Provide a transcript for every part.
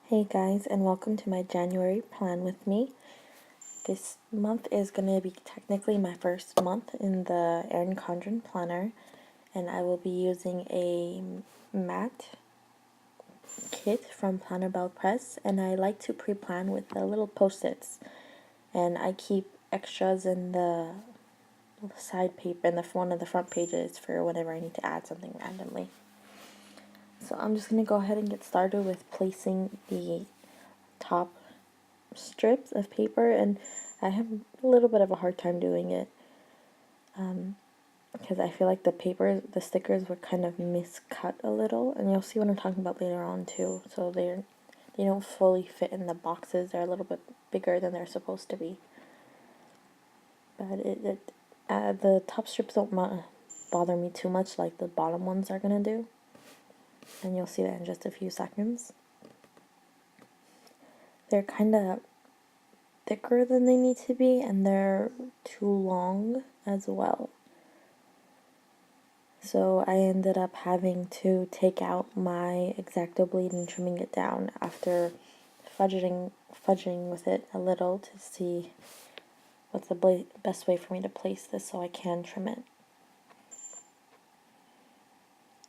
Hey guys, and welcome to my January plan with me. This month is going to be technically my first month in the Erin Condren planner, and I will be using a matte kit from PlannerBellePress, and I like to pre-plan with the little post-its, and I keep extras in the side paper, in the one of the front pages for whenever I need to add something randomly. So I'm just going to go ahead and get started with placing the top strips of paper, and I have a little bit of a hard time doing it because I feel like the stickers were kind of miscut a little, and you'll see what I'm talking about later on too. So they don't fully fit in the boxes. They're a little bit bigger than they're supposed to be. But the top strips don't bother me too much like the bottom ones are gonna do, and you'll see that in just a few seconds. They're kind of thicker than they need to be, and they're too long as well. So I ended up having to take out my X-Acto blade and trimming it down after fudging with it a little to see what's the best way for me to place this so I can trim it.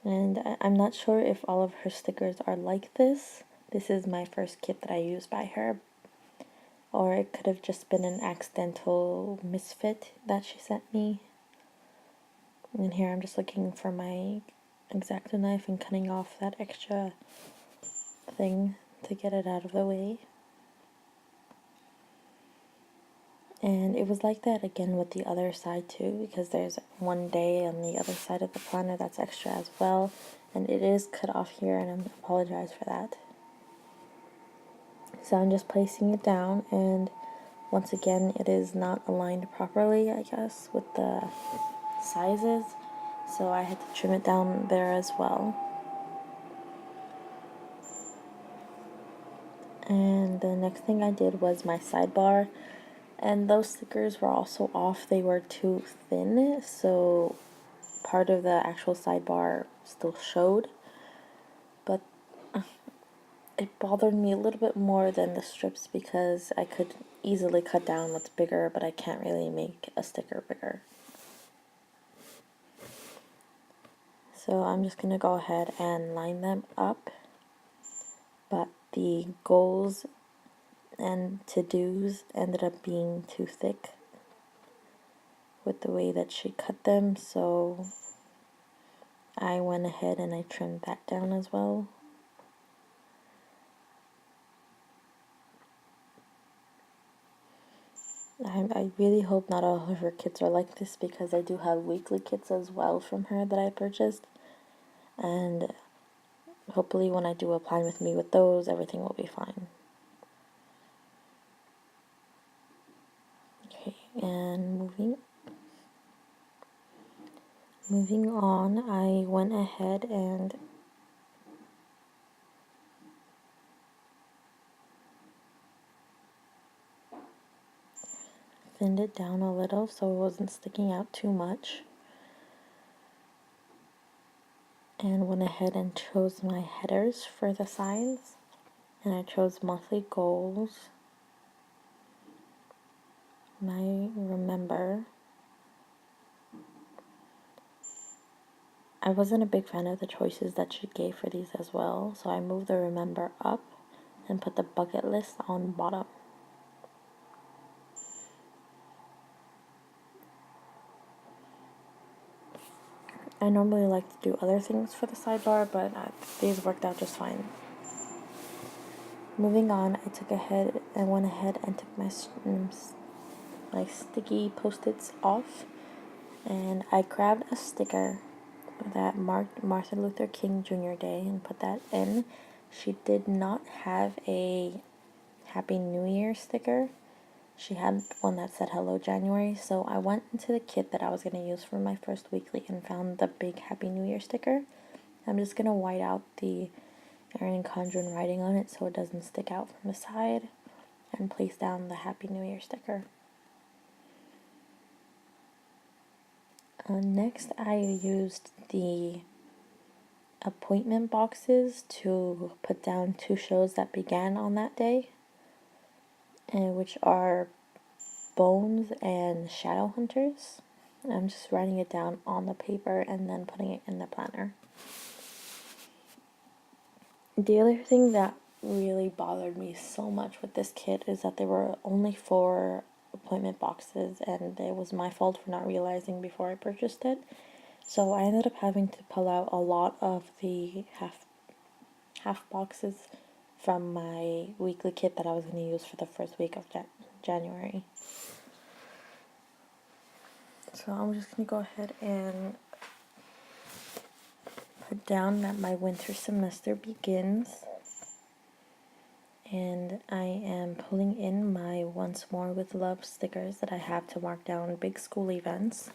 And I'm not sure if all of her stickers are like this. This is my first kit that I used by her. Or it could have just been an accidental misfit that she sent me. And here I'm just looking for my X-Acto knife and cutting off that extra thing to get it out of the way. And it was like that again with the other side too, because there's one day on the other side of the planner that's extra as well, and it is cut off here, and I apologize for that. So I'm just placing it down, and once again it is not aligned properly, I guess, with the sizes, so I had to trim it down there as well. And the next thing I did was my sidebar, and those stickers were also off. They were too thin, so part of the actual sidebar still showed, but it bothered me a little bit more than the strips because I could easily cut down what's bigger, but I can't really make a sticker bigger. So I'm just going to go ahead and line them up, but the goals and to-dos ended up being too thick with the way that she cut them, so I went ahead and I trimmed that down as well. I really hope not all of her kits are like this, because I do have weekly kits as well from her that I purchased, and hopefully when I do a plan with me with those, everything will be fine. Okay, and moving on, I went ahead and thinned it down a little so it wasn't sticking out too much, and went ahead and chose my headers for the sides, and I chose monthly goals, my remember. I wasn't a big fan of the choices that she gave for these as well, so I moved the remember up and put the bucket list on bottom. I normally like to do other things for the sidebar, but these worked out just fine. Moving on, I went ahead and took my sticky post-its off, and I grabbed a sticker that marked Martin Luther King Jr. Day and put that in. She did not have a Happy New Year sticker. She had one that said Hello January, so I went into the kit that I was going to use for my first weekly and found the big Happy New Year sticker. I'm just going to white out the Erin Condren writing on it so it doesn't stick out from the side, and place down the Happy New Year sticker. Next, I used the appointment boxes to put down 2 shows that began on that day, and which are Bones and Shadowhunters. I'm just writing it down on the paper and then putting it in the planner. The other thing that really bothered me so much with this kit is that there were only 4 appointment boxes, and it was my fault for not realizing before I purchased it. So I ended up having to pull out a lot of the half boxes from my weekly kit that I was going to use for the first week of January. So I'm just going to go ahead and put down that my winter semester begins, and I am pulling in my Once More with Love stickers that I have to mark down big school events,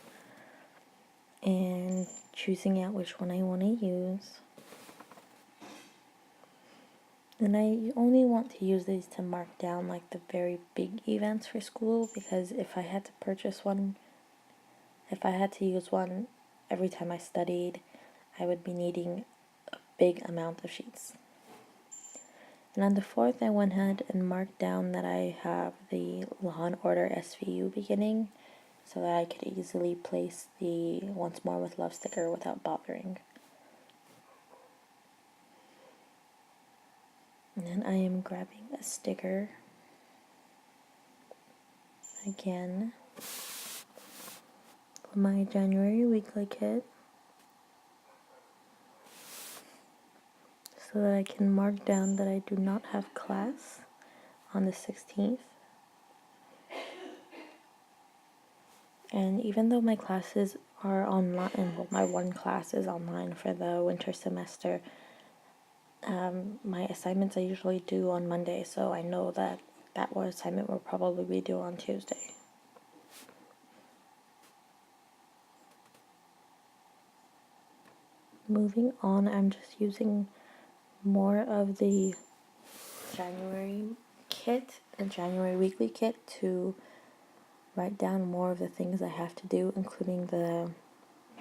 and choosing out which one I want to use. And I only want to use these to mark down like the very big events for school, because if I had to use one every time I studied, I would be needing a big amount of sheets. And on the 4th, I went ahead and marked down that I have the Law and Order SVU beginning, so that I could easily place the Once More with Love sticker without bothering. And then I am grabbing a sticker again for my January weekly kit, so that I can mark down that I do not have class on the 16th. And even though my classes are online, and well, my one class is online for the winter semester, my assignments I usually do on Monday, so I know that one assignment will probably be due on Tuesday. Moving on, I'm just using more of the January kit and January weekly kit to write down more of the things I have to do, including the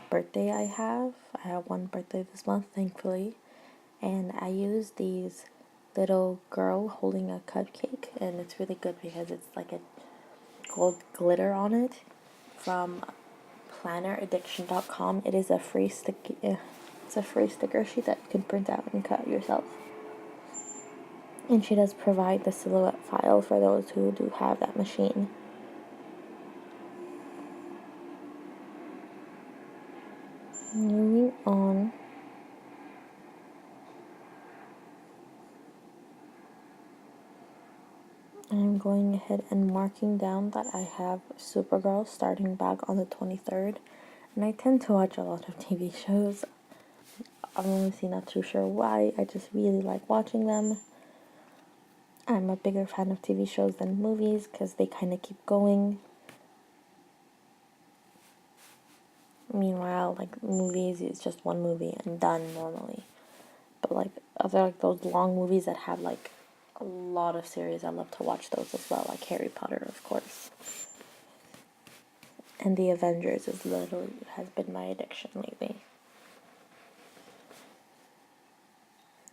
birthday I have. I have one birthday this month, thankfully, and I use these little girl holding a cupcake, and it's really good because it's like a gold glitter on it from PlannerAddiction.com. It is a free it's a free sticker sheet that you can print out and cut yourself. And she does provide the silhouette file for those who do have that machine. Moving on, I'm going ahead and marking down that I have Supergirl starting back on the 23rd. And I tend to watch a lot of TV shows. I'm honestly not too sure why. I just really like watching them. I'm a bigger fan of TV shows than movies because they kind of keep going. Meanwhile, like movies, it's just one movie and done normally. But like other like those long movies that have like a lot of series, I love to watch those as well, like Harry Potter, of course. And the Avengers has been my addiction lately.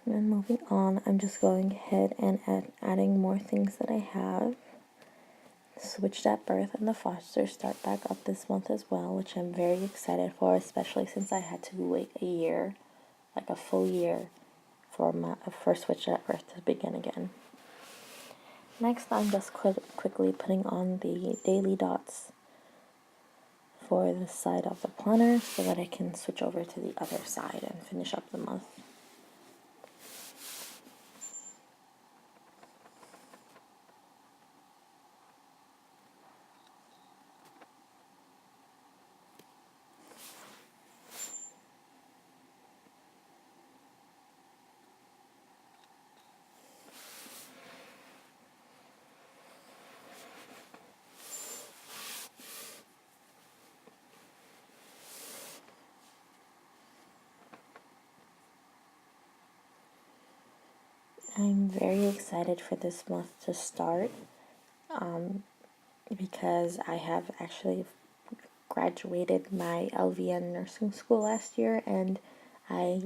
And then moving on, I'm just going ahead and adding more things that I have. Switched at Birth and the Fosters start back up this month as well, which I'm very excited for, especially since I had to wait a year, like a full year, for my first Switched at Birth to begin again. Next, I'm just quickly putting on the daily dots for the side of the planner so that I can switch over to the other side and finish up the month. I'm very excited for this month to start because I have actually graduated my LVN nursing school last year, and I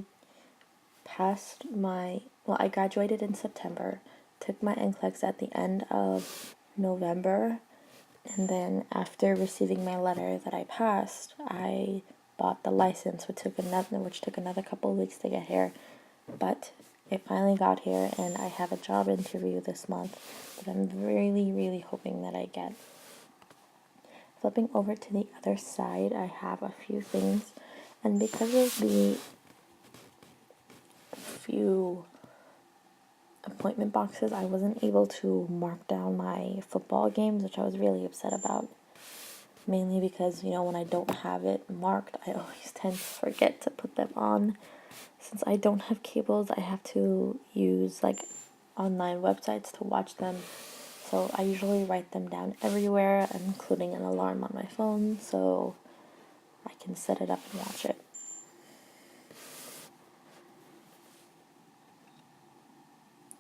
passed I graduated in September, took my NCLEX at the end of November, and then after receiving my letter that I passed, I bought the license, which took another couple of weeks to get here, but it finally got here, and I have a job interview this month that I'm really, really hoping that I get. Flipping over to the other side, I have a few things, and because of the few appointment boxes, I wasn't able to mark down my football games, which I was really upset about. Mainly because, when I don't have it marked, I always tend to forget to put them on. Since I don't have cables, I have to use online websites to watch them. So I usually write them down everywhere, including an alarm on my phone, so I can set it up and watch it.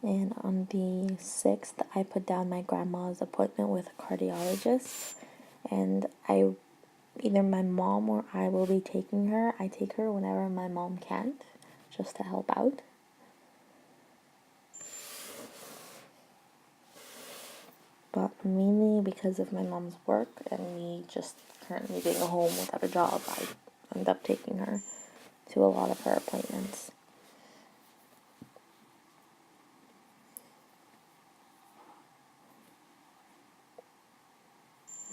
And on the 6th, I put down my grandma's appointment with a cardiologist, and either my mom or I will be taking her. I take her whenever my mom can't, just to help out. But mainly because of my mom's work and me just currently being home without a job, I end up taking her to a lot of her appointments.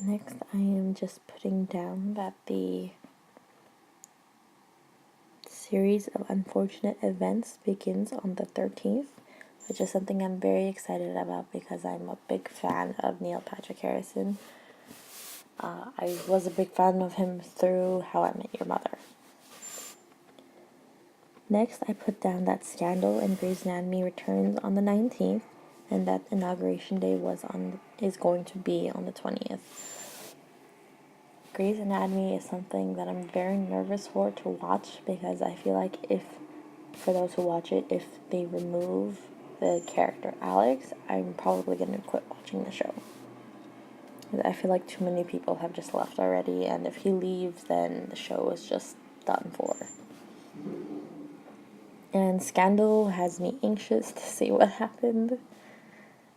Next, I am just putting down that the series of unfortunate events begins on the 13th, which is something I'm very excited about because I'm a big fan of Neil Patrick Harrison. I was a big fan of him through How I Met Your Mother. Next, I put down that Scandal and Grey's Anatomy returns on the 19th, and that Inauguration Day is going to be on the 20th. Grey's Anatomy is something that I'm very nervous for to watch because I feel like for those who watch it, if they remove the character Alex, I'm probably going to quit watching the show. I feel like too many people have just left already, and if he leaves, then the show is just done for. And Scandal has me anxious to see what happened.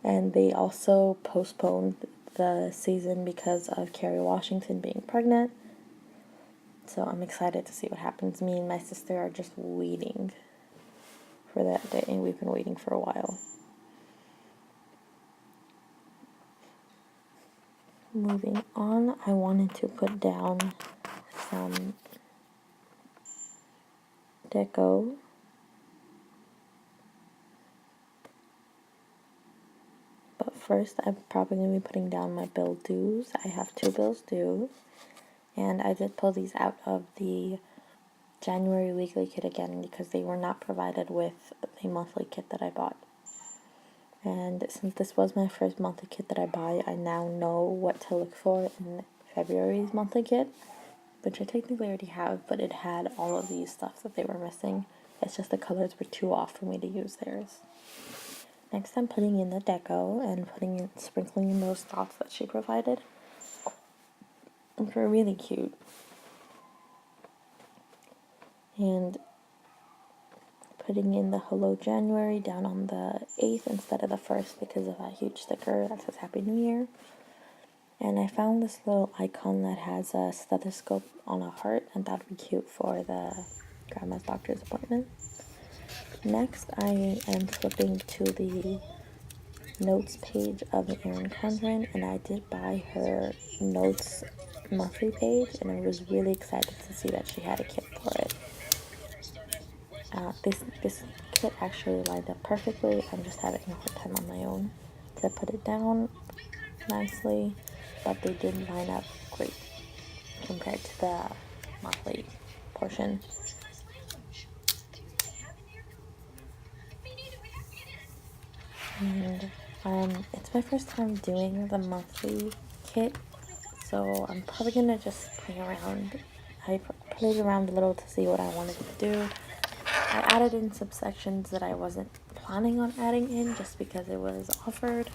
And they also postponed the season because of Kerry Washington being pregnant. So I'm excited to see what happens. Me and my sister are just waiting for that day, and we've been waiting for a while. Moving on, I wanted to put down some deco. But first, I'm probably going to be putting down my bill dues. I have 2 bills due. And I did pull these out of the January weekly kit again because they were not provided with the monthly kit that I bought. And since this was my first monthly kit that I buy, I now know what to look for in February's monthly kit, which I technically already have, but it had all of these stuff that they were missing. It's just the colors were too off for me to use theirs. Next, I'm putting in the deco and sprinkling in those dots that she provided. They're really cute. And putting in the Hello January down on the 8th instead of the 1st because of that huge sticker that says Happy New Year. And I found this little icon that has a stethoscope on a heart, and that would be cute for the grandma's doctor's appointment. Next, I am flipping to the notes page of the Erin Condren, and I did buy her notes monthly page, and I was really excited to see that she had a kit for it. This kit actually lined up perfectly. I'm just having a hard time on my own to put it down nicely, but they did line up great compared to the monthly portion. And it's my first time doing the monthly kit, so I'm probably gonna just play around. I played around a little to see what I wanted to do. I added in some sections that I wasn't planning on adding in just because it was offered,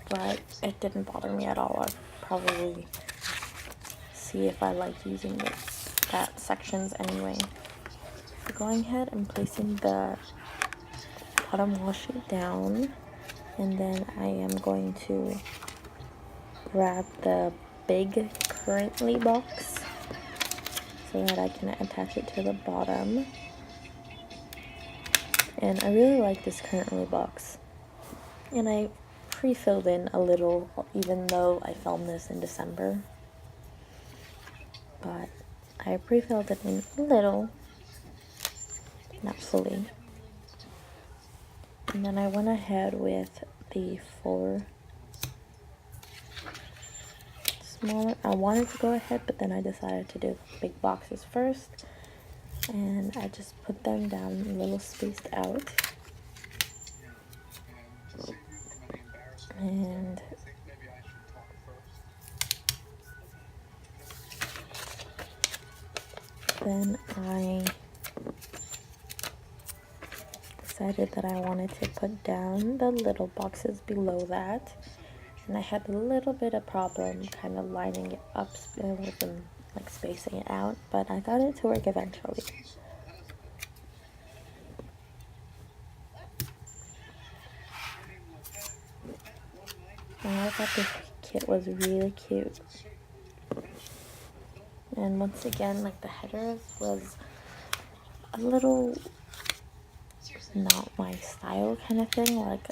but it didn't bother me at all. I'll probably see if I like using that sections anyway. So going ahead and placing the bottom wall sheet down, and then I am going to grab the big currently box so that I can attach it to the bottom. And I really like this currently box, and I pre-filled in a little, even though I filmed this in December, but I pre-filled it in a little, not fully. And then I went ahead with the 4 smaller. I wanted to go ahead, but then I decided to do the big boxes first, and I just put them down a little spaced out. And then I decided that I wanted to put down the little boxes below that, and I had a little bit of problem kind of lining it up with them, like spacing it out, but I got it to work eventually. And I thought this kit was really cute. And once again, like, the headers was a little not my style kind of thing. Like,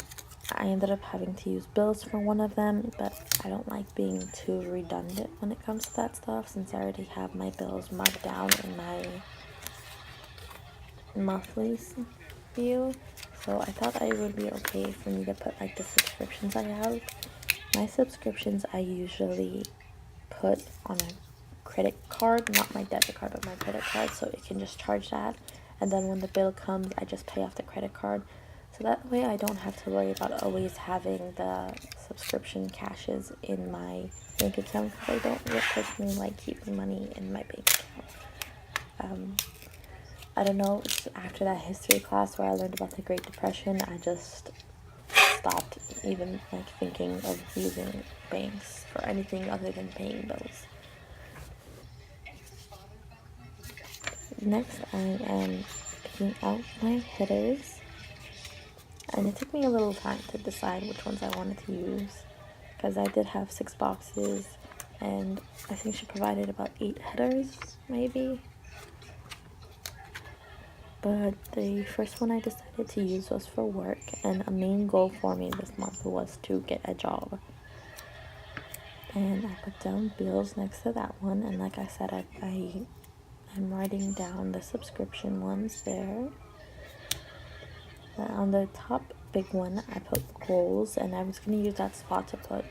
I ended up having to use bills for one of them, but I don't like being too redundant when it comes to that stuff, since I already have my bills marked down in my monthly view. So I thought it would be okay for me to put like the subscriptions I have. My subscriptions I usually put on a credit card, not my debit card, but my credit card, so it can just charge that, and then when the bill comes I just pay off the credit card, so that way I don't have to worry about always having the subscription cashes in my bank account, because I don't personally like keeping money in my bank account. I don't know, after that history class where I learned about the Great Depression, I just stopped even like thinking of using banks for anything other than paying bills. Next, I am picking out my headers, and it took me a little time to decide which ones I wanted to use, because I did have 6 boxes, and I think she provided about 8 headers, maybe. But the first one I decided to use was for work, and a main goal for me this month was to get a job. And I put down bills next to that one, and like I said, I'm writing down the subscription ones there. On the top big one, I put goals, and I was going to use that spot to put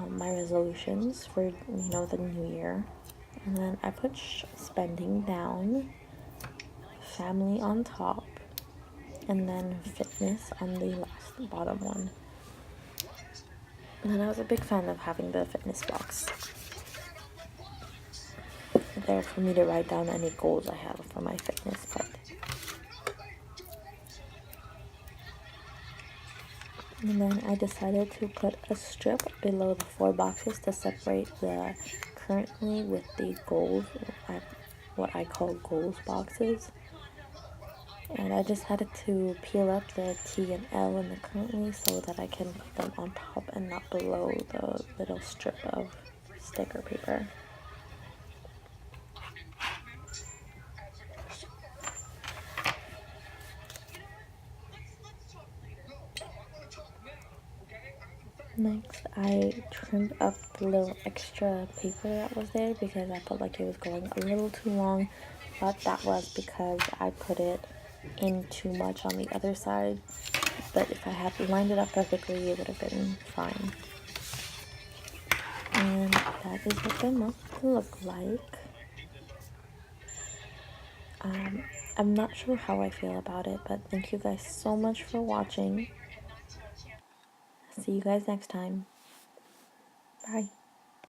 my resolutions for, the new year. And then I put spending down, family on top, and then fitness on the last bottom one. And I was a big fan of having the fitness box there for me to write down any goals I have for my fitness part. And then I decided to put a strip below the 4 boxes to separate the currently with the goals, what I call goals boxes. And I decided to peel up the T and L in the currently so that I can put them on top and not below the little strip of sticker paper. Next, I trimmed up the little extra paper that was there because I felt like it was going a little too long, but that was because I put it in too much on the other side. But if I had lined it up perfectly, it would have been fine. And that is what the month will look like. I'm not sure how I feel about it, but thank you guys so much for watching. See you guys next time. Bye.